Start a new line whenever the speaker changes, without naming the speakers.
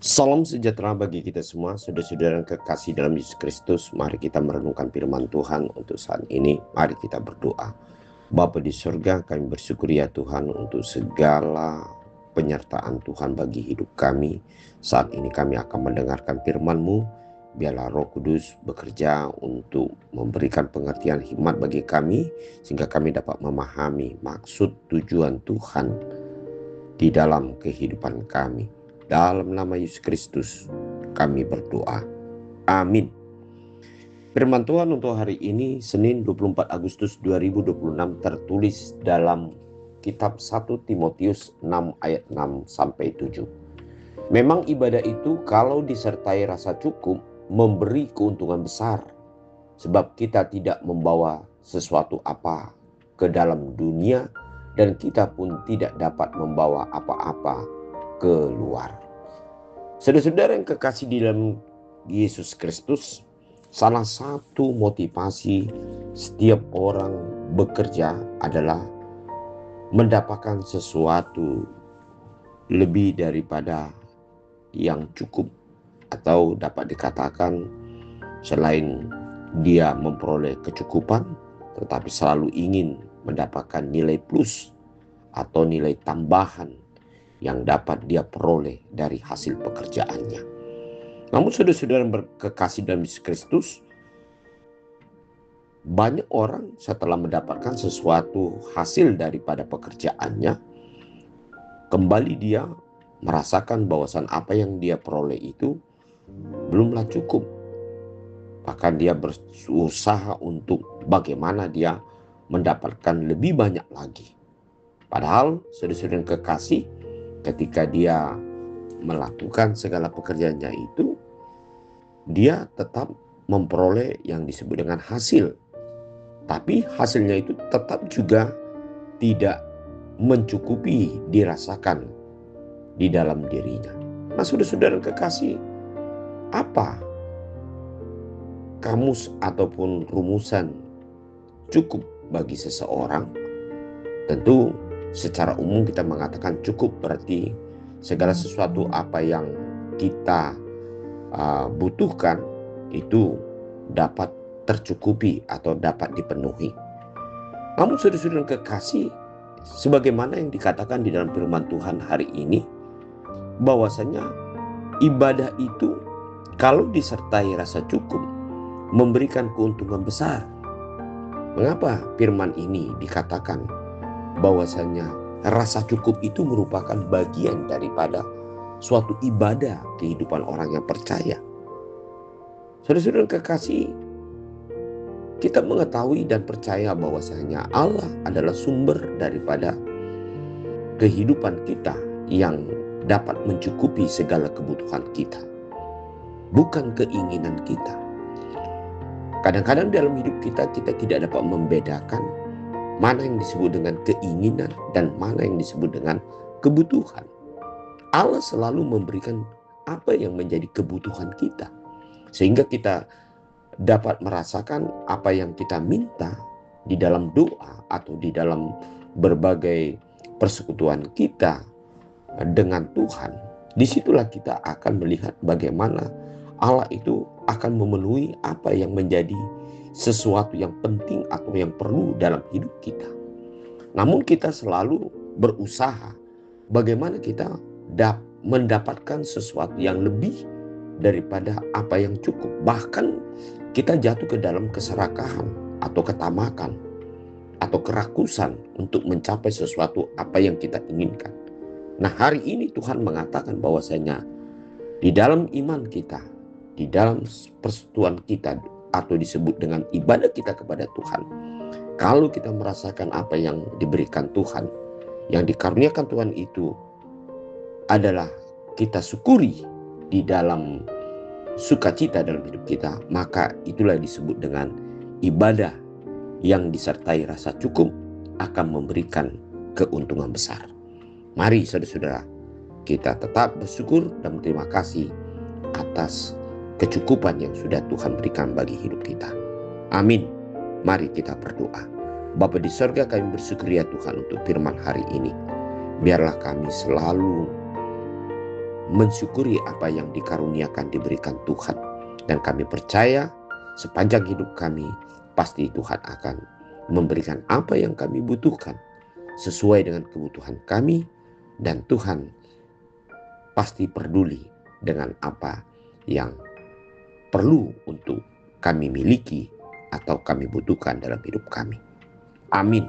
Salam sejahtera bagi kita semua, saudara-saudara yang kekasih dalam Yesus Kristus. Mari kita merenungkan firman Tuhan untuk saat ini. Mari kita berdoa. Bapa di surga, kami bersyukur ya Tuhan untuk segala penyertaan Tuhan bagi hidup kami. Saat ini kami akan mendengarkan firman-Mu. Biarlah Roh Kudus bekerja untuk memberikan pengertian hikmat bagi kami, sehingga kami dapat memahami maksud tujuan Tuhan di dalam kehidupan kami. Dalam nama Yesus Kristus kami berdoa. Amin. Firman Tuhan untuk hari ini Senin 24 Agustus 2026 tertulis dalam kitab 1 Timotius 6 ayat 6 sampai 7. Memang ibadah itu kalau disertai rasa cukup memberi keuntungan besar, sebab kita tidak membawa sesuatu apa ke dalam dunia dan kita pun tidak dapat membawa apa-apa keluar. Saudara-saudara yang kekasih di dalam Yesus Kristus, salah satu motivasi setiap orang bekerja adalah mendapatkan sesuatu lebih daripada yang cukup, atau dapat dikatakan selain dia memperoleh kecukupan, tetapi selalu ingin mendapatkan nilai plus atau nilai tambahan yang dapat dia peroleh dari hasil pekerjaannya. Namun saudara-saudara yang berkekasih dalam Yesus Kristus, banyak orang setelah mendapatkan sesuatu hasil daripada pekerjaannya, kembali dia merasakan bahwasan apa yang dia peroleh itu belumlah cukup. Bahkan dia berusaha untuk bagaimana dia mendapatkan lebih banyak lagi. Padahal saudara-saudara yang kekasih, ketika dia melakukan segala pekerjaannya itu, dia tetap memperoleh yang disebut dengan hasil. Tapi hasilnya itu tetap juga tidak mencukupi dirasakan di dalam dirinya. Nah, saudara-saudara kekasih, apa kamus ataupun rumusan cukup bagi seseorang? Tentu secara umum kita mengatakan cukup berarti segala sesuatu apa yang kita butuhkan itu dapat tercukupi atau dapat dipenuhi. Namun saudara-saudara yang kekasih, sebagaimana yang dikatakan di dalam firman Tuhan hari ini, bahwasanya ibadah itu kalau disertai rasa cukup memberikan keuntungan besar. Mengapa firman ini dikatakan bahwasanya rasa cukup itu merupakan bagian daripada suatu ibadah kehidupan orang yang percaya? Saudara-saudara kekasih, kita mengetahui dan percaya bahwasanya Allah adalah sumber daripada kehidupan kita yang dapat mencukupi segala kebutuhan kita, bukan keinginan kita. Kadang-kadang dalam hidup kita tidak dapat membedakan mana yang disebut dengan keinginan dan mana yang disebut dengan kebutuhan. Allah selalu memberikan apa yang menjadi kebutuhan kita, sehingga kita dapat merasakan apa yang kita minta di dalam doa atau di dalam berbagai persekutuan kita dengan Tuhan. Disitulah kita akan melihat bagaimana Allah itu akan memenuhi apa yang menjadi sesuatu yang penting atau yang perlu dalam hidup kita. Namun kita selalu berusaha bagaimana kita mendapatkan sesuatu yang lebih daripada apa yang cukup. Bahkan kita jatuh ke dalam keserakahan atau ketamakan atau kerakusan untuk mencapai sesuatu apa yang kita inginkan. Nah, hari ini Tuhan mengatakan bahwasanya di dalam iman kita, di dalam persekutuan kita atau disebut dengan ibadah kita kepada Tuhan, kalau kita merasakan apa yang diberikan Tuhan, yang dikaruniakan Tuhan itu adalah kita syukuri di dalam sukacita dalam hidup kita, maka itulah disebut dengan ibadah yang disertai rasa cukup akan memberikan keuntungan besar. Mari saudara-saudara, kita tetap bersyukur dan berterima kasih atas kecukupan yang sudah Tuhan berikan bagi hidup kita. Amin. Mari kita berdoa. Bapa di surga, kami bersyukur ya Tuhan untuk firman hari ini. Biarlah kami selalu mensyukuri apa yang dikaruniakan diberikan Tuhan. Dan kami percaya sepanjang hidup kami pasti Tuhan akan memberikan apa yang kami butuhkan sesuai dengan kebutuhan kami, dan Tuhan pasti peduli dengan apa yang perlu untuk kami miliki atau kami butuhkan dalam hidup kami. Amin.